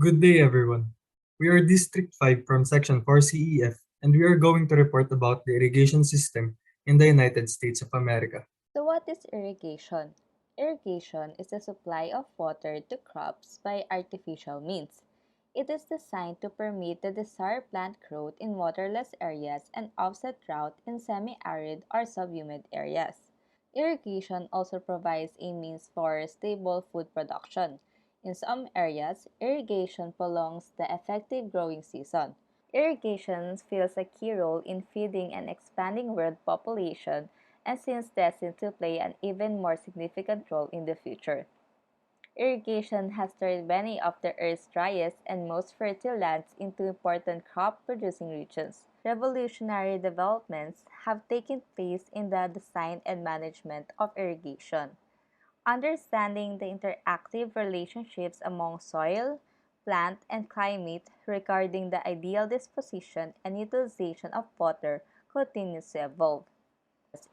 Good day, everyone. We are District 5 from Section 4 CEF, and we are going to report about the irrigation system in the United States of America. So, what is irrigation? Irrigation is the supply of water to crops by artificial means. It is designed to permit the desired plant growth in waterless areas and offset drought in semi arid or subhumid areas. Irrigation also provides a means for stable food production. In some areas, irrigation prolongs the effective growing season. Irrigation fills a key role in feeding an expanding world population and seems destined to play an even more significant role in the future. Irrigation has turned many of the Earth's driest and most fertile lands into important crop producing regions. Revolutionary developments have taken place in the design and management of irrigation. Understanding the interactive relationships among soil, plant, and climate regarding the ideal disposition and utilization of water continues to evolve.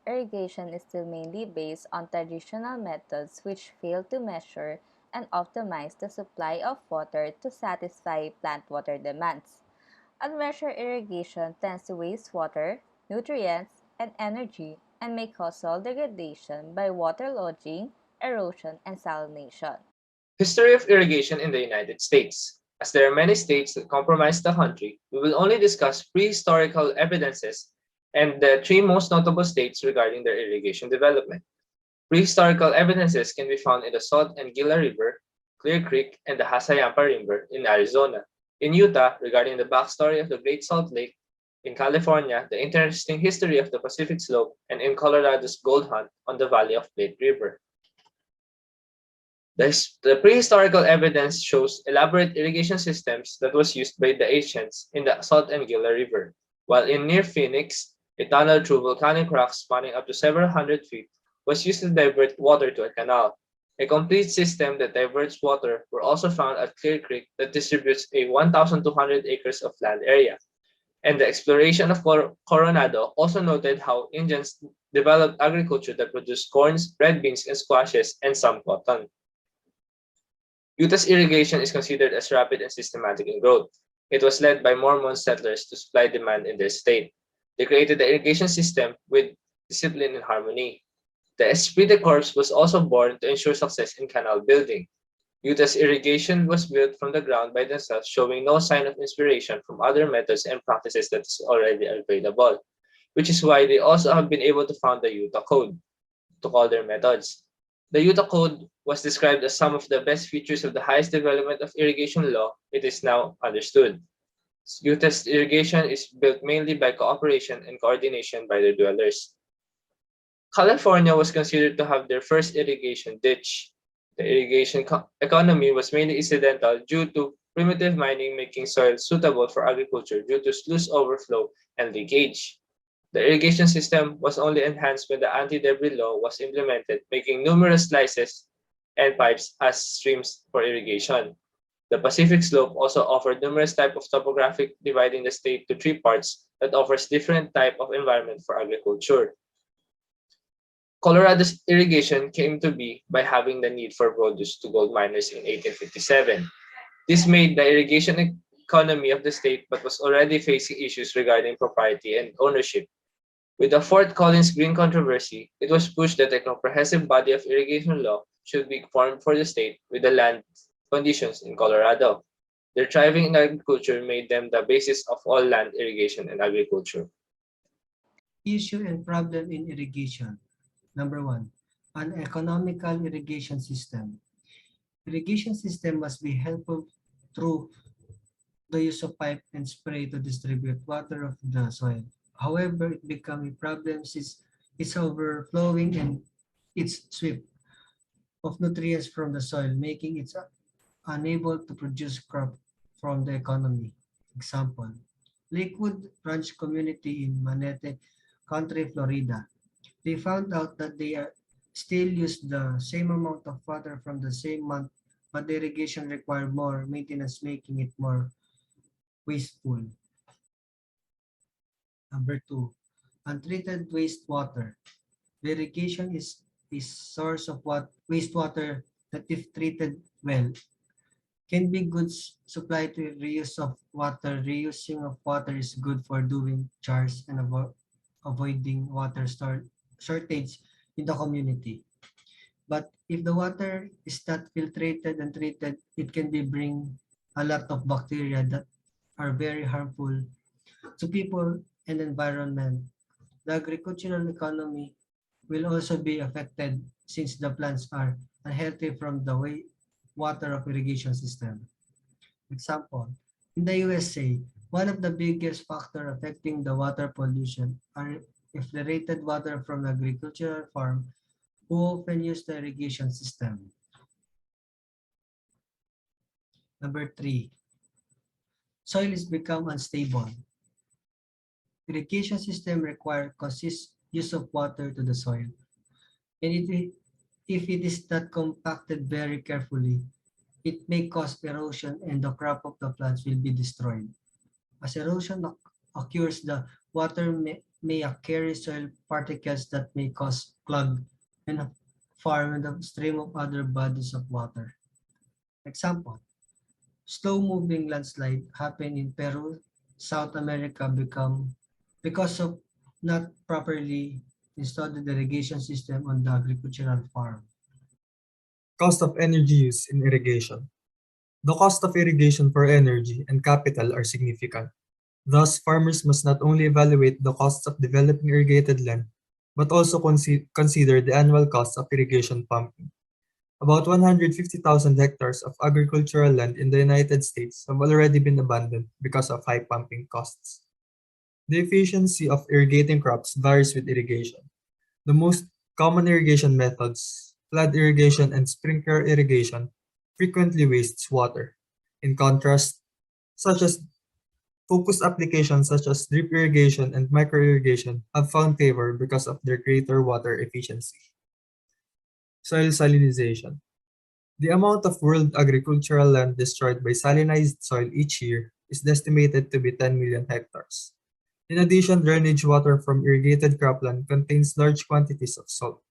Irrigation is still mainly based on traditional methods which fail to measure and optimize the supply of water to satisfy plant water demands. Unmeasured irrigation tends to waste water, nutrients, and energy and may cause soil degradation by waterlogging, erosion, and salination. History of irrigation in the United States. As there are many states that comprise the country, we will only discuss prehistorical evidences and the three most notable states regarding their irrigation development. Prehistorical evidences can be found in the Salt and Gila River, Clear Creek, and the Hasayampa River in Arizona. In Utah, regarding the backstory of the Great Salt Lake. In California, the interesting history of the Pacific Slope, and in Colorado's gold hunt on the Valley of Plate River. The prehistorical evidence shows elaborate irrigation systems that was used by the ancients in the Salt and Gila River, while in near Phoenix, a tunnel through volcanic rocks spanning up to several hundred feet was used to divert water to a canal. A complete system that diverts water were also found at Clear Creek that distributes a 1,200 acres of land area. And the exploration of Coronado also noted how Indians developed agriculture that produced corns, red beans, and squashes, and some cotton. Utah's irrigation is considered as rapid and systematic in growth. It was led by Mormon settlers to supply demand in their state. They created the irrigation system with discipline and harmony. The Esprit de Corps was also born to ensure success in canal building. Utah's irrigation was built from the ground by themselves, showing no sign of inspiration from other methods and practices that is already available, which is why they also have been able to found the Utah Code to call their methods. The Utah Code was described as some of the best features of the highest development of irrigation law it is now understood. Utah's irrigation is built mainly by cooperation and coordination by the dwellers. California was considered to have their first irrigation ditch. The irrigation economy was mainly incidental due to primitive mining making soil suitable for agriculture due to sluice overflow and leakage. The irrigation system was only enhanced when the anti-debris law was implemented, making numerous slices and pipes as streams for irrigation. The Pacific Slope also offered numerous types of topographic, dividing the state to three parts that offers different type of environment for agriculture. Colorado's irrigation came to be by having the need for produce to gold miners in 1857. This made the irrigation economy of the state but was already facing issues regarding propriety and ownership. With the Fort Collins Green controversy, it was pushed that a comprehensive body of irrigation law should be formed for the state with the land conditions in Colorado. Their thriving in agriculture made them the basis of all land irrigation and agriculture. Issue and problem in irrigation. Number one, an economical irrigation system. Irrigation system must be helpful through the use of pipe and spray to distribute water of the soil. However, it becomes a problem since it's overflowing and it's sweep of nutrients from the soil, making it unable to produce crop from the economy. Example, Lakewood Ranch community in Manatee County, Florida. They found out that they are still use the same amount of water from the same month, but the irrigation required more maintenance, making it more wasteful. Number two, untreated wastewater. The irrigation is a source of wastewater that if treated well can be good supply to reuse of water. Reusing of water is good for doing chores and avoiding water shortage in the community. But if the water is not filtrated and treated, it can be bring a lot of bacteria that are very harmful to people and environment. The agricultural economy will also be affected since the plants are unhealthy from the way water of irrigation system. Example, in the USA, one of the biggest factor affecting the water pollution are effluent water from agricultural farm who often use the irrigation system. Number three, soil is become unstable. Irrigation system require consist use of water to the soil. And if it is not compacted very carefully, it may cause erosion and the crop of the plants will be destroyed. As erosion occurs, the water may carry soil particles that may cause clog and form the stream of other bodies of water. Example, slow-moving landslide happen in Peru, South America because of not properly installed irrigation system on the agricultural farm. Cost of energy use in irrigation. The cost of irrigation for energy and capital are significant. Thus, farmers must not only evaluate the costs of developing irrigated land, but also consider the annual cost of irrigation pumping. About 150,000 hectares of agricultural land in the United States have already been abandoned because of high pumping costs. The efficiency of irrigating crops varies with irrigation. The most common irrigation methods, flood irrigation and sprinkler irrigation, frequently wastes water. In contrast, such as focused applications such as drip irrigation and micro irrigation have found favor because of their greater water efficiency. Soil salinization. The amount of world agricultural land destroyed by salinized soil each year is estimated to be 10 million hectares. In addition, drainage water from irrigated cropland contains large quantities of salt.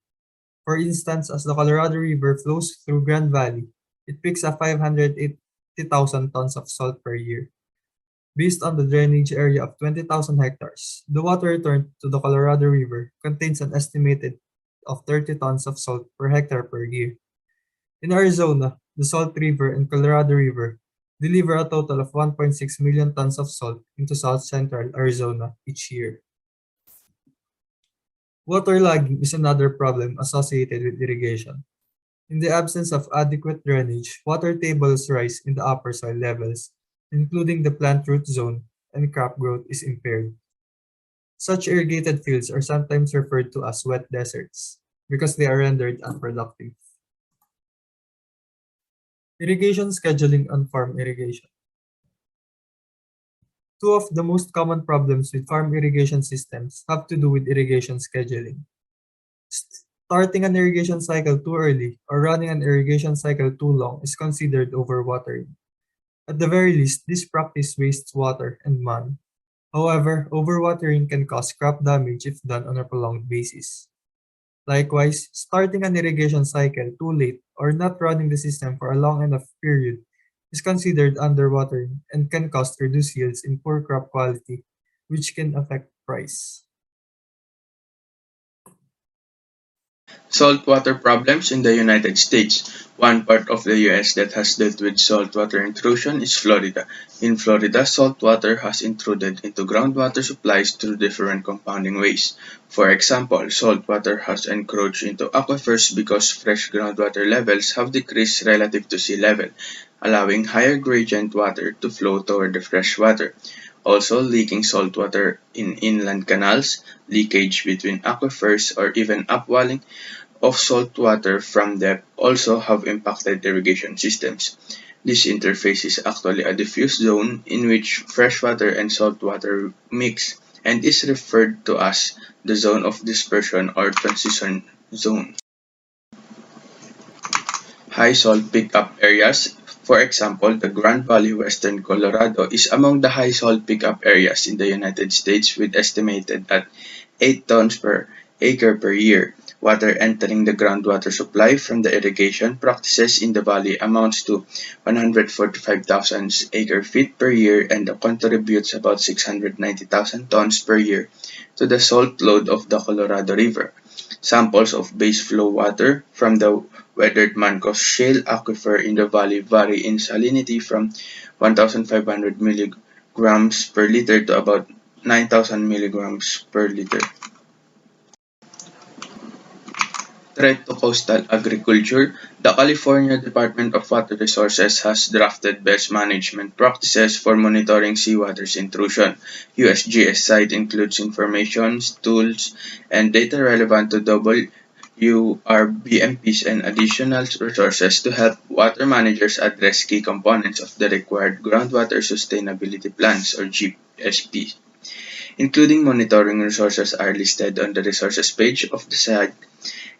For instance, as the Colorado River flows through Grand Valley, it picks up 580,000 tons of salt per year. Based on the drainage area of 20,000 hectares, the water returned to the Colorado River contains an estimated of 30 tons of salt per hectare per year. In Arizona, the Salt River and Colorado River deliver a total of 1.6 million tons of salt into south central Arizona each year. Waterlogging is another problem associated with irrigation. In the absence of adequate drainage, water tables rise in the upper soil levels, including the plant root zone, and crop growth is impaired. Such irrigated fields are sometimes referred to as wet deserts because they are rendered unproductive. Irrigation scheduling on farm irrigation. Two of the most common problems with farm irrigation systems have to do with irrigation scheduling. Starting an irrigation cycle too early or running an irrigation cycle too long is considered overwatering. At the very least, this practice wastes water and money. However, overwatering can cause crop damage if done on a prolonged basis. Likewise, starting an irrigation cycle too late or not running the system for a long enough period is considered underwatering and can cause reduced yields in poor crop quality, which can affect price. Saltwater problems in the United States. One part of the US that has dealt with saltwater intrusion is Florida. In Florida, saltwater has intruded into groundwater supplies through different compounding ways. For example, saltwater has encroached into aquifers because fresh groundwater levels have decreased relative to sea level, allowing higher gradient water to flow toward the fresh water. Also, leaking saltwater in inland canals, leakage between aquifers, or even upwelling of salt water from depth also have impacted irrigation systems. This interface is actually a diffuse zone in which freshwater and saltwater mix and is referred to as the zone of dispersion or transition zone. High salt pickup areas. For example, the Grand Valley, Western Colorado is among the high salt pickup areas in the United States with estimated at 8 tons per acre per year. Water entering the groundwater supply from the irrigation practices in the valley amounts to 145,000 acre-feet per year and contributes about 690,000 tons per year to the salt load of the Colorado River. Samples of base flow water from the weathered Mancos Shale aquifer in the valley vary in salinity from 1,500 milligrams per liter to about 9,000 milligrams per liter. Threat to coastal agriculture. The California Department of Water Resources has drafted best management practices for monitoring seawater's intrusion. USGS site includes information, tools, and data relevant to WRBMPs and additional resources to help water managers address key components of the required groundwater sustainability plans or GSP. Including monitoring resources are listed on the resources page of the site,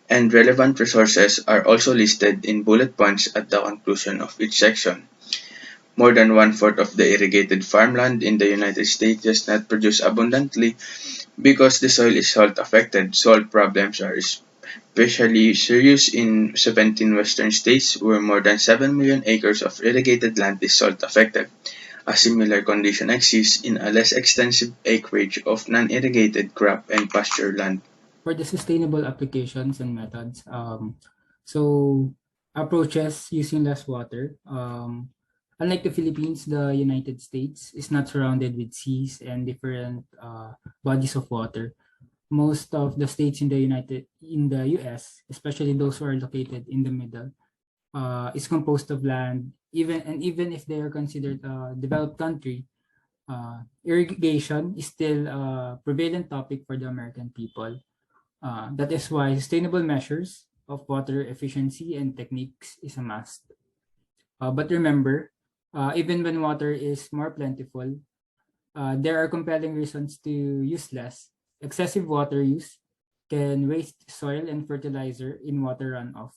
and relevant resources are also listed in bullet points at the conclusion of each section. More than one-fourth of the irrigated farmland in the United States does not produce abundantly because the soil is salt affected. Salt problems are especially serious in 17 western states where more than 7 million acres of irrigated land is salt affected. A similar condition exists in a less extensive acreage of non-irrigated crop and pasture land. For the sustainable applications and methods, so approaches using less water. Unlike the Philippines, the United States is not surrounded with seas and different bodies of water. Most of the states in the US, especially those who are located in the middle, is composed of land. Even if they are considered a developed country, irrigation is still a prevalent topic for the American people. That is why sustainable measures of water efficiency and techniques is a must. But remember, even when water is more plentiful, there are compelling reasons to use less. Excessive water use can waste soil and fertilizer in water runoff.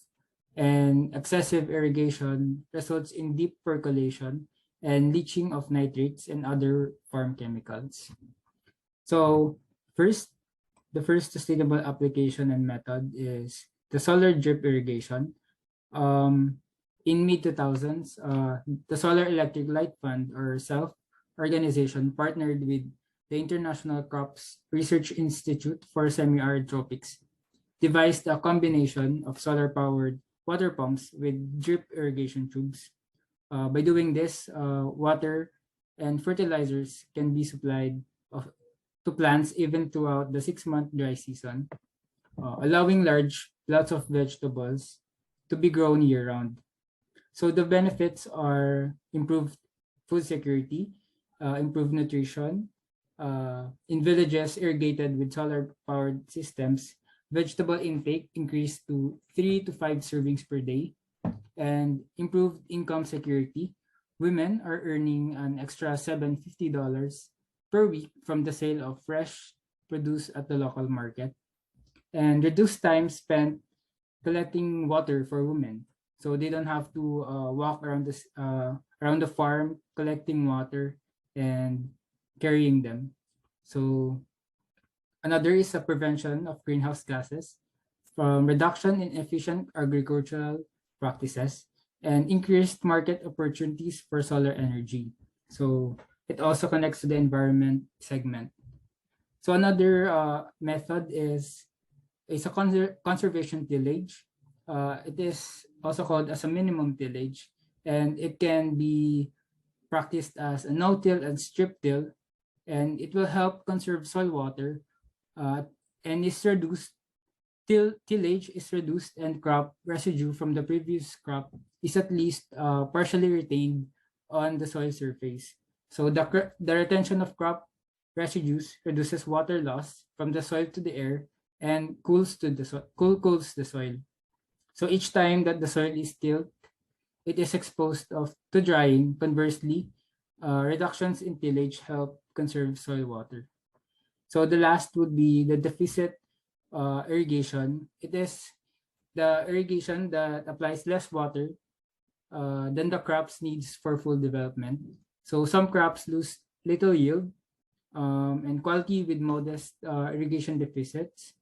And excessive irrigation results in deep percolation and leaching of nitrates and other farm chemicals. So, first, the first sustainable application and method is the solar drip irrigation. Um, in mid 2000s, the Solar Electric Light Fund or SELF organization partnered with the International Crops Research Institute for Semi-Arid Tropics, devised a combination of solar-powered water pumps with drip irrigation tubes. By doing this, water and fertilizers can be supplied to plants even throughout the 6-month dry season, allowing large plots of vegetables to be grown year-round. So the benefits are improved food security, improved nutrition. In villages irrigated with solar-powered systems, vegetable intake increased to 3 to 5 servings per day, and improved income security. Women are earning an extra $750 per week from the sale of fresh produce at the local market, and reduced time spent collecting water for women. So they don't have to walk around the farm collecting water and carrying them. So another is a prevention of greenhouse gases from reduction in efficient agricultural practices and increased market opportunities for solar energy. So it also connects to the environment segment. So another method is a conservation tillage. It is also called as a minimum tillage, and it can be practiced as a no-till and strip-till, and it will help conserve soil water, uh, and is reduced. Tillage is reduced, and crop residue from the previous crop is at least partially retained on the soil surface. So the retention of crop residues reduces water loss from the soil to the air and cools the soil. So each time that the soil is tilled, it is exposed to drying. Conversely, reductions in tillage help conserve soil water. So the last would be the deficit irrigation. It is the irrigation that applies less water than the crop's needs for full development. So some crops lose little yield and quality with modest irrigation deficits,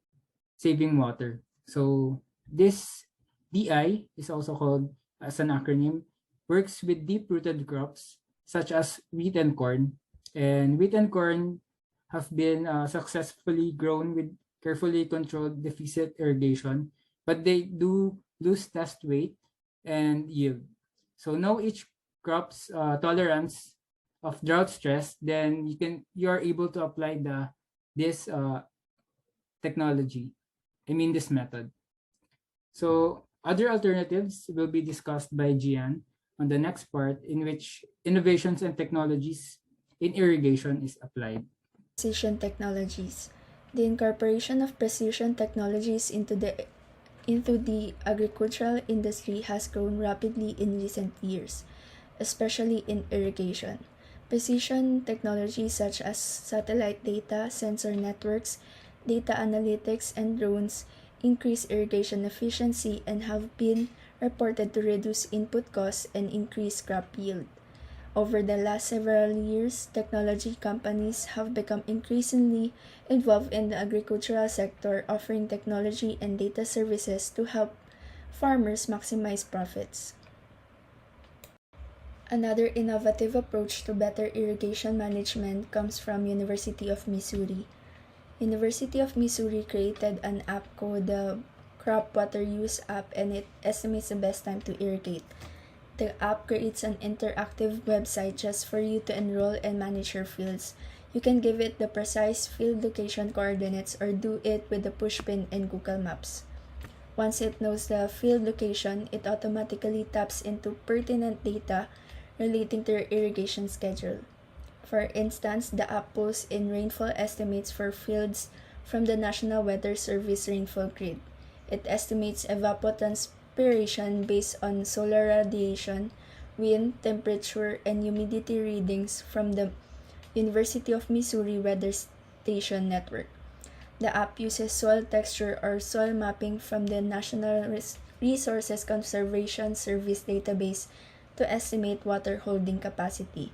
saving water. So this DI is also called as an acronym, works with deep-rooted crops such as wheat and corn. And wheat and corn have been successfully grown with carefully controlled deficit irrigation, but they do lose test weight and yield. So know each crop's tolerance of drought stress, then you are able to apply this technology. I mean this method. So other alternatives will be discussed by Gian on the next part, in which innovations and technologies in irrigation is applied. Precision technologies. The incorporation of precision technologies into the agricultural industry has grown rapidly in recent years, especially in irrigation. Precision technologies such as satellite data, sensor networks, data analytics, and drones increase irrigation efficiency and have been reported to reduce input costs and increase crop yield. Over the last several years, technology companies have become increasingly involved in the agricultural sector, offering technology and data services to help farmers maximize profits. Another innovative approach to better irrigation management comes from University of Missouri. University of Missouri created an app called the Crop Water Use app, and it estimates the best time to irrigate. The app creates an interactive website just for you to enroll and manage your fields. You can give it the precise field location coordinates or do it with the pushpin in Google Maps. Once it knows the field location, it automatically taps into pertinent data relating to your irrigation schedule. For instance, the app pulls in rainfall estimates for fields from the National Weather Service rainfall grid. It estimates evapotranspiration based on solar radiation, wind, temperature, and humidity readings from the University of Missouri Weather Station network. The app uses soil texture or soil mapping from the National Resources Conservation Service database to estimate water holding capacity.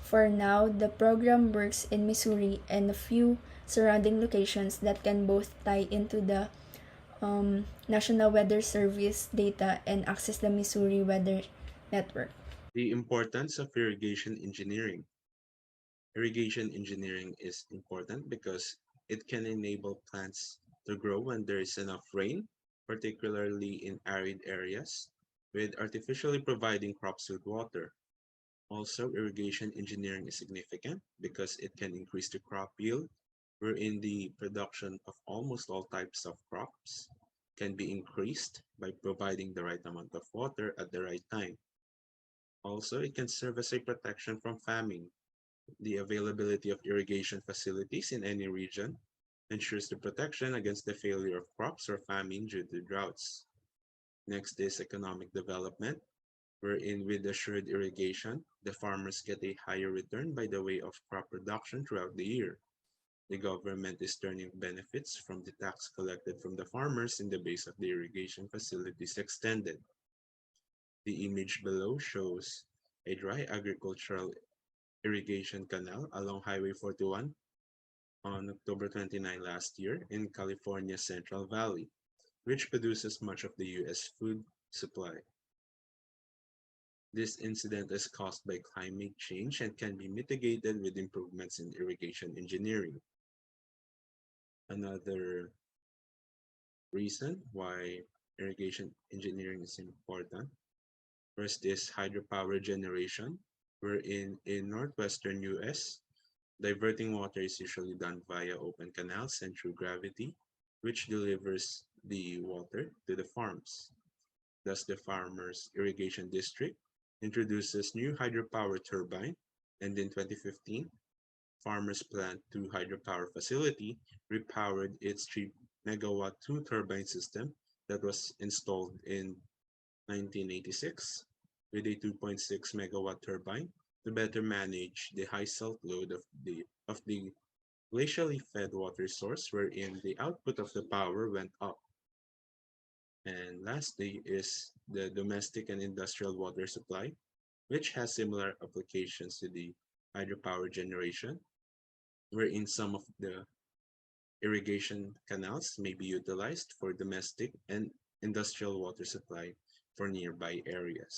For now, the program works in Missouri and a few surrounding locations that can both tie into the National Weather Service data and access the Missouri Weather Network. The importance of irrigation engineering. Irrigation engineering is important because it can enable plants to grow when there is enough rain, particularly in arid areas, with artificially providing crops with water. Also, irrigation engineering is significant because it can increase the crop yield, wherein the production of almost all types of crops can be increased by providing the right amount of water at the right time. Also, it can serve as a protection from famine. The availability of irrigation facilities in any region ensures the protection against the failure of crops or famine due to droughts. Next is economic development, wherein with assured irrigation, the farmers get a higher return by the way of crop production throughout the year. The government is turning benefits from the tax collected from the farmers in the base of the irrigation facilities extended. The image below shows a dry agricultural irrigation canal along Highway 41 on October 29 last year in California's Central Valley, which produces much of the US food supply. This incident is caused by climate change and can be mitigated with improvements in irrigation engineering. Another reason why irrigation engineering is important. First is hydropower generation, wherein in northwestern US, diverting water is usually done via open canals and through gravity, which delivers the water to the farms. Thus, the farmers' irrigation district introduces new hydropower turbine, and in 2015, Farmers Plant 2 hydropower facility repowered its 3 megawatt 2 turbine system that was installed in 1986 with a 2.6 megawatt turbine to better manage the high salt load of the glacially fed water source, wherein the output of the power went up. And lastly is the domestic and industrial water supply, which has similar applications to the hydropower generation, wherein some of the Irrigation canals may be utilized for domestic and industrial water supply for nearby areas.